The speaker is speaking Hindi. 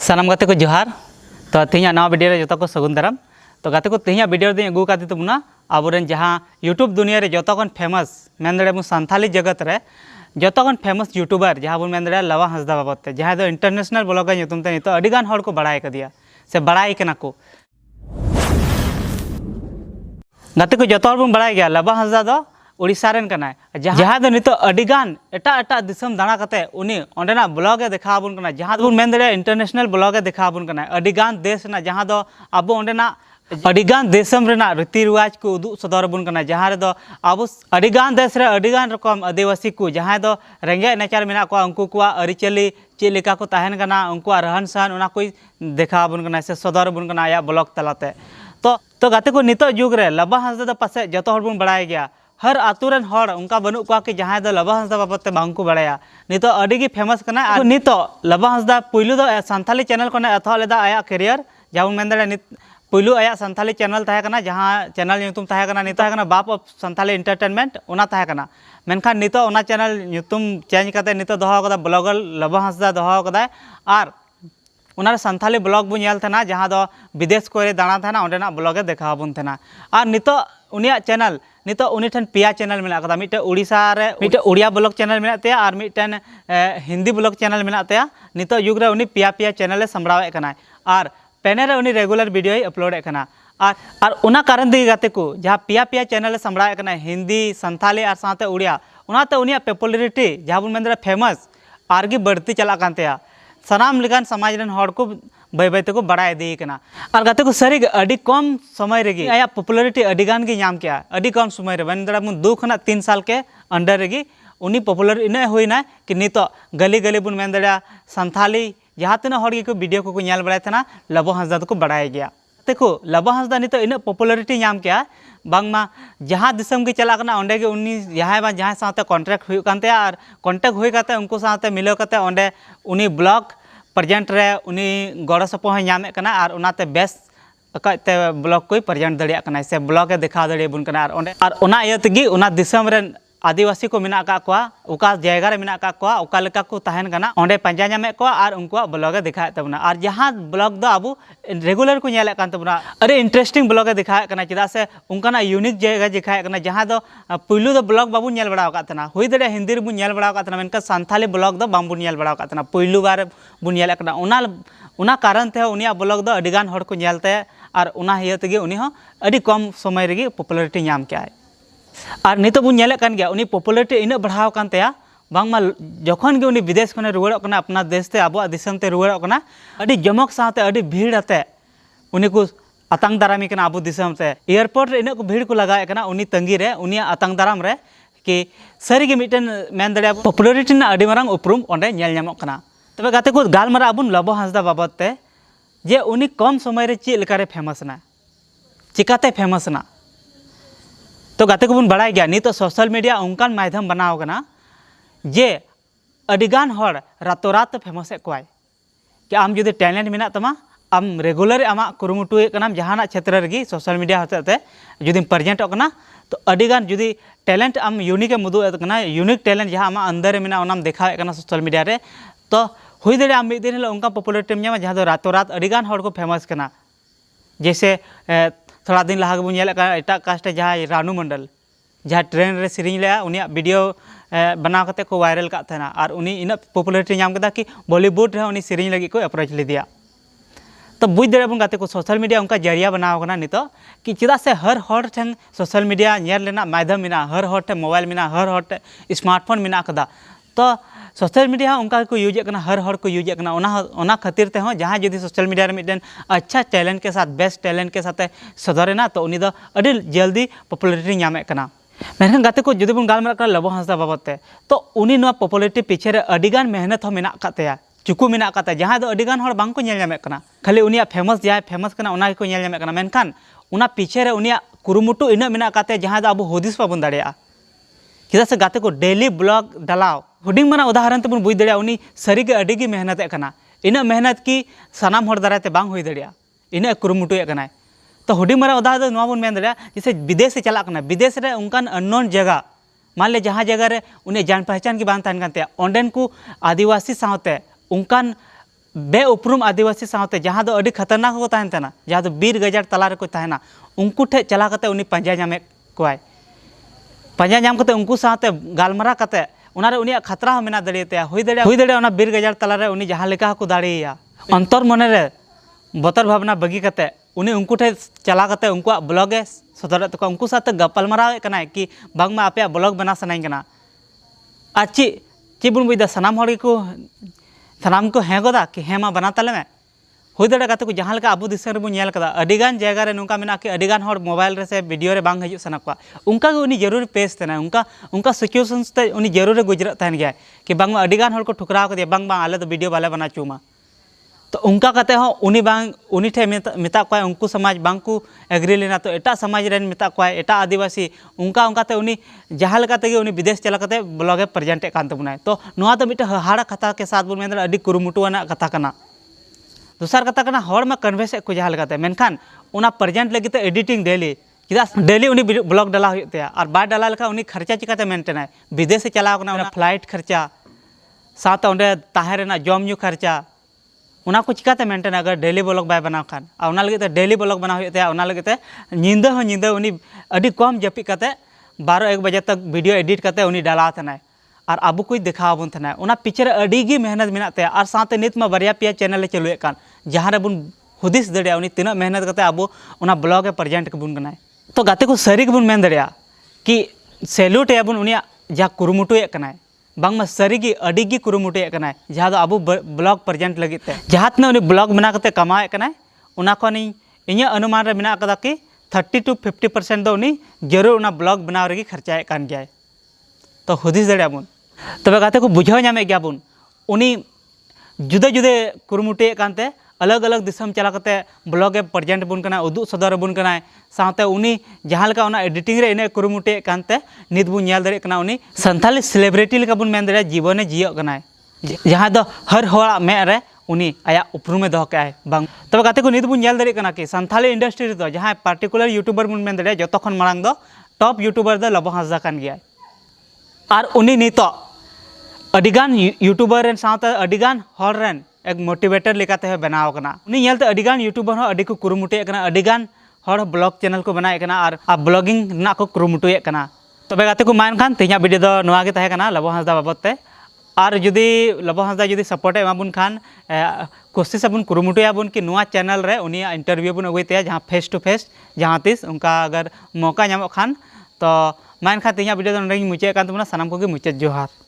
सानाम गाते को जोहार तो तेज नवा वीडियो रे जो को सगुन दाराम तो गाते को तेज वीडियो दी अगू का तबना आबोरेन जहाँ यूट्यूब दुनिया रे जो फेमस मेन दड़े सानथाली जगत रे जो फेमस यूट्यूबर जहाँ बन मेन दड़े लवा हांसदा बाबते जहाँ दो इंटरनेशनल ब्लॉगर नितुमते नितो अडिगान हर को बड़ाय कदिया से बड़ाय कना को गाते को जो बन बड़ाय गया लवा हांसदा दो उड़ीसा रेन कनाय जहाँ दो नितो अडिगान एटा एटा दिसम दाना कते उनी ओंडेना ब्लॉग ए देखा बन कना जहाँ बन मेन दड़े इंटरनेशनल ब्लॉग ए देखा बन कना अडिगान देश ना जहाँ दो अब ओंडेना अडिगान देशम रेना रीति रिवाज को उदुग सदर बन कना जहाँ रे दो अब अडिगान देश रे अडिगान रकम आदिवासी को जहाँ दो रेंगे नेचार मेना को उनको को अरिचली चे लेका को तहन कना उनको रहन सहन उना कोई देखा बन कना से सदर बन कना या ब्लॉग तलाते तो गाते को नितो जुग रे लबा हांसदा दो पासे जतो हर बन बड़ाय गया हर आतुरन हर उनका बनू को कि जहाँ दो लबा हांसदा बाबते बांको बड़ाया नितो अडिगी फेमस कना नितो लबा हांसदा पुइलु दो सानथाली चैनल को एथो लेदा आया करियर जहाँ मेन दड़े पुइलु आया सानथाली चैनल तहे कना जहाँ चैनल ᱧᱩᱛᱩᱢ तहे कना नितो कना बाप ऑफ सानथाली एंटरटेनमेंट उना तहे कना मेनखान नितो उना चैनल ᱧᱩᱛᱩᱢ चेंज कते नितो दोहो कदा ब्लॉगर लबा हांसदा दोहो कदा आर उना सानथाली ब्लॉग बो नेल थना जहाँ दो विदेश को दाणा थना ओंडेना ब्लॉग ए देखा बन थना आर नितो उनिया चैनल नितो उनी ठन पिया चैनल मेना कदा मिटे उड़ीसा रे मिटे उड़िया ब्लॉग चैनल मेना तेया आर मिटन हिंदी ब्लॉग चैनल मेना तेया नितो युग रे उनी पिया पिया चैनल ए संभरावे कना आर पेने रे उनी रेगुलर वीडियो अपलोड कना आर उना कारण दी गाते को जहाँ पिया पिया चैनल संभरावे कना हिंदी सानथाली आर साथे उड़िया उनाते उनिया पॉपुलैरिटी जहाँ बन मेन फेमस आरगी बढ़ती चला कान तेया सानाम लेकान समाज रेन हर को बै बै तेको बड़ाय दी कना और गाते को सरी अडी कम समय रेगी आया पॉपुलैरिटी अडिगान की नाम किया अडी कम समय रे बन दड़ा मुन 2 खना 3 साल के अंडर रेगी उनी पॉपुलर इने होइना कि नितो गली गली बुन मेन दड़ा सानथाली जहाँ तना हर को वीडियो को नेल बड़ाय थना लबो हांसदा को बड़ाय गया देखो लबो हांसदा नितो इने पॉपुलैरिटी नाम किया बांगमा जहाँ दिसम के चला कना ओंडे के उनी जहाँ साथे कॉन्ट्रैक्ट हुई कानते और कॉन्टैक्ट हुई काते उनको साथे मिलो काते ओंडे उनी ब्लॉग प्रेजेंट रे उनी गड़ो सपो नामे कना और उनाते बेस अकते ब्लॉग को प्रेजेंट दड़िया कना से ब्लॉग ए देखा दड़िया बुन कना और उना इयतगी उना दिसम रे आदिवासी को मिना का कोआ उका जायगा रे मिना का कोआ उका लेका को तहन कना ओंडे पंजा नामे कोआ और उनको ब्लॉग ए दिखाए तबना और जहाँ ब्लॉग दो अब रेगुलर को नेले कान तबना अरे इंटरेस्टिंग ब्लॉग ए दिखाए कना चिदा से उनकाना यूनिक जगह दिखाए कना जहाँ दो पुइलु दो ब्लॉग बाबू नेल बड़ा का तना हुई दड़े हिंदी रे बु नेल बड़ा का तना मेनका सानथाली ब्लॉग दो बाबू नेल बड़ा का तना पुइलु बार बु नेल कना उना कारण ते उनिया ब्लॉग दो अडिगान हर को नेलते और उना हियतगे उनी हो अडी कम समय रेगी पॉपुलैरिटी नाम के और नितो बुन नेले कान गया उनी पॉपुलैरिटी इना बढ़ाव कान तया बांगमा जखन के उनी विदेश खने रुवाड़ो कना अपना देश ते आबो दिसम ते रुवाड़ो कना अडी जमक साथे अडी भीड़ आते उनी को आतंक दारामी कना आबो दिसम ते एयरपोर्ट रे इना को भीड़ को लगाए कना उनी तंगी रे उनी आतंक दाराम रे कि सरी के मिटन मेन दड़े पॉपुलैरिटी ना अडी मारंग उपरुम ओंडे नेल नामक कना तबे गाते को गालमारा आबुन लबो हांसदा बाबत ते जे उनी कम समय रे चे लेकारे फेमस ना चिकाते फेमस ना तो गाते को बन बड़ाय गया नहीं तो सोशल मीडिया उनकान माध्यम बनाव कना जे अडिगान हर रातो रात फेमस कोय कि आम जुदे टैलेंट मेना तमा आम रेगुलर आमा कुरुमुटु कना जहाना क्षेत्र रेगी सोशल मीडिया होते जुदी प्रेजेंट कना तो अडिगान जुदी टैलेंट आम यूनिक मुदु कना यूनिक टैलेंट जहाँ आमा अंदर मेना ओनाम देखावे कना सोशल मीडिया रे तो हुई दड़े आम मिद दिन हिलो उनका पॉपुलैरिटी ᱧᱟᱢᱟ जहाँ दो रातो रात अडिगान हर को फेमस कना जैसे थोड़ा दिन लहा बन एटा कास्ट जहाँ रानू मंडल जहाँ ट्रेन रे सेरिंग ले उनिया वीडियो बनाव कते को वायरल का था और उनी इन पॉपुलैरिटी नाम कदा कि बॉलीवुड रे उनी सेरिंग लगी को अप्रोच लेदिया तो बुझ दड़े बन गाते को सोशल मीडिया उनका जरिया बनाव कना नितो कि चिदा से हर हर ठन सोशल मीडिया नेल लेना माध्यम मिना हर हर ठे मोबाइल मिना हर हर ठे स्मार्टफोन मिना कदा तो सोशल मीडिया उनका को यूज करना हर हर को यूज करना ओना खातिर ते हो जहाँ जुदी सोशल मीडिया रे मिटन अच्छा टैलेंट के साथ बेस्ट टैलेंट के साथ सदरेना तो उनी दो अडी जल्दी पॉपुलैरिटी नामे कना मेनखान गाते को जुदी बन गालमारा कना लबो हांसदा बाबते तो उनी नो पॉपुलैरिटी पीछे रे अडिगान मेहनत हो मेना कातेया चुकु मेना काते जहाँ दो अडिगान हर बांग को नेल नामे कना खाली उनिया फेमस जाय फेमस कना उना को नेल नामे कना मेनखान उना पीछे रे उनिया कुरुमुटु इना मेना काते जहाँ दो अब हुदिस बाबन दाड़िया चिदा से गाते को डेली ब्लॉग डालाव हुडिंग मना उदाहरण तेबन बुझ दड़िया उनी सरीगे अडिगी मेहनत कना इन मेहनत की सानाम हर दाराते बांग हुई दड़िया इन कुरुमुटु कना तो हुडिंग मरा उदाहरण नोआ बन मेन दड़िया जैसे विदेश से चला कना विदेश रे उनकान अननोन जगह मान ले जहाँ जगह रे उन्हें जान पहचान की बांग तहन कानते ओंडेन को आदिवासी सावते उनकान बेउपरूम आदिवासी साथ जहाँ अड़ी खतरनाक को तहन तना, जहाँ बीर गजार तला रे को तहना उनको ठे चला कते उनी पंजा नामे कोय पंजा नाम कते उनको साथ गालमारा कते उनारे उनी खतरा हो मेना दड़ियते हुई दड़े उना बीर गजार तला रे उनी जहाँ लेका को दाड़िया अंतर मने रे बतर भावना बगी कते उनी उनको ठे चला कते उनको ब्लॉग सदर तक उनको साथ गपालमारा कना कि बांगमा आपे ब्लॉग बना सनाई कना और ची बुन बुझदा सनाम हर को सानाम को हें गोदा कि हें मा बना तले में हुई दड़े कते को जहाँ लेका अबो दिसम रे बो नेल कदा अडिगान जायगा रे नोंका मेना कि अडिगान हर मोबाइल रे से वीडियो रे बांग हजू सना को उनका के उनी जरूर पेश तना उनका सिचुएशंस ते उनी जरूर गुजरत तहन गया कि बांग अडिगान हर को ठुकराव कदे बांग बांग आले तो वीडियो वाले बना चुमा तो उनका कते हो उनी बांग उनी ठे मेता को उनको समाज बांग को एग्री लेना तो एटा समाज रेन मेता को एटा आदिवासी उनका उनकाते उनी जहाँ लेकाते उनी विदेश चला कते ब्लॉगे प्रेजेंट कान तबुनाय तो नोआ तो मिटे हाड़ा कथा के साथ बोल मेंदर अडी कुरुमुटुआना कथा कना दूसर कथा कना हर मा कन्वेंस को जहाँ लेकाते मेनखान उना प्रेजेंट लगिते एडिटिंग डेली चेदा डेली उनी ब्लॉग डाला होते और बाय डाला लेखा उनी खर्चा चिकाते मेंटेनाय विदेश से चलाव कना उना फ्लाइट खर्चा साथ ओंडे ताहे रेना जम न्यू खर्चा उना को चिकाते मेंटेन अगर डेली ब्लॉग बाय बनाव खान आ उना लगिते डेली ब्लॉग बनाव होते उना लगिते नींदा उनी अडी कम जपी कते 12-1 बजे तक वीडियो एडिट करते उनी डाला थनाय और अब कोई देखा बन थनाय उना पीछे अडी गी मेहनत मेनाते और साथ नित मा बारिया पिया चैनल चलुए कान जहाँ रे बुन हुदिस दड़िया उनी तीना मेहनत करते अब उना ब्लॉग प्रेजेंट के बुन कनाय तो गाते को सरी बुन मेन दड़िया कि सैल्यूट याबुन उनिया जा कुरुमुटुए कनाय बांगमा सरीगी अडिगी कुरुमुटुए कनाय जहाँ दो अब ब्लॉग प्रेजेंट लगित ते जहाँ तना उनी ब्लॉग बना करते कमाए कनाय उना को इᱧᱟᱹᱜ अनुमान रे मेना कदा कि 30 to 50% दो उनी जरूर उना ब्लॉग बनाव रेगी खर्चाए कान गया तो हुदिस दड़िया बुन तबे गाते को बुझाव नामे गया बुन उनी जुदे जुदे कुरुमुटुए कानते अलग अलग दिसम चला करते ब्लॉग प्रेजेंट बुन कना उदुग सदर बुन कना साथे उनी जहाँ लेका उना एडिटिंग रे इने कुरुमुटुए कानते नित बुन नेल दड़े कना उनी संथाली सेलिब्रिटी लेका बुन मेन दड़े जीवने जियो कना जहाँ दो हर होड़ा में रे उनी आया उपरूमे दो के बांग तबे गाते को नित बुन नेल दड़े कना कि संथाली इंडस्ट्री रे दो जहाँ पार्टिकुलर यूट्यूबर बुन मेन दड़े जतो खन मांग दो टॉप यूट्यूबर दो लबो हासदा कान गया और उनी नितो अडिगान यूट्यूबर रेन साथे अडिगान हर रेन एक मोटिवेटर लेकाते बनाव कना उनी नेलते अडिगान यूट्यूबर हो अडी को कुरुमुटुए कना अडिगान हर ब्लॉग चैनल को बनाए कना और ब्लॉगिंग ना को कुरुमुटुए कना तबे गाते को मान खान तेजा वीडियो दो नोआ गे तहे कना लबो हासदा बाबत ते और जुदी लबो हासदा जुदी सपोर्ट एमाबुन खान कोशिश अबुन कुरुमुटुया बुन कि नोआ चैनल रे उनी इंटरव्यू बुन अगुइते जहाँ फेस टू फेस जहाँ तीस उनका अगर मौका नामो खान तो मान खान तेजा वीडियो दो मुचे कान तबना सनाम को मुचे जोहार।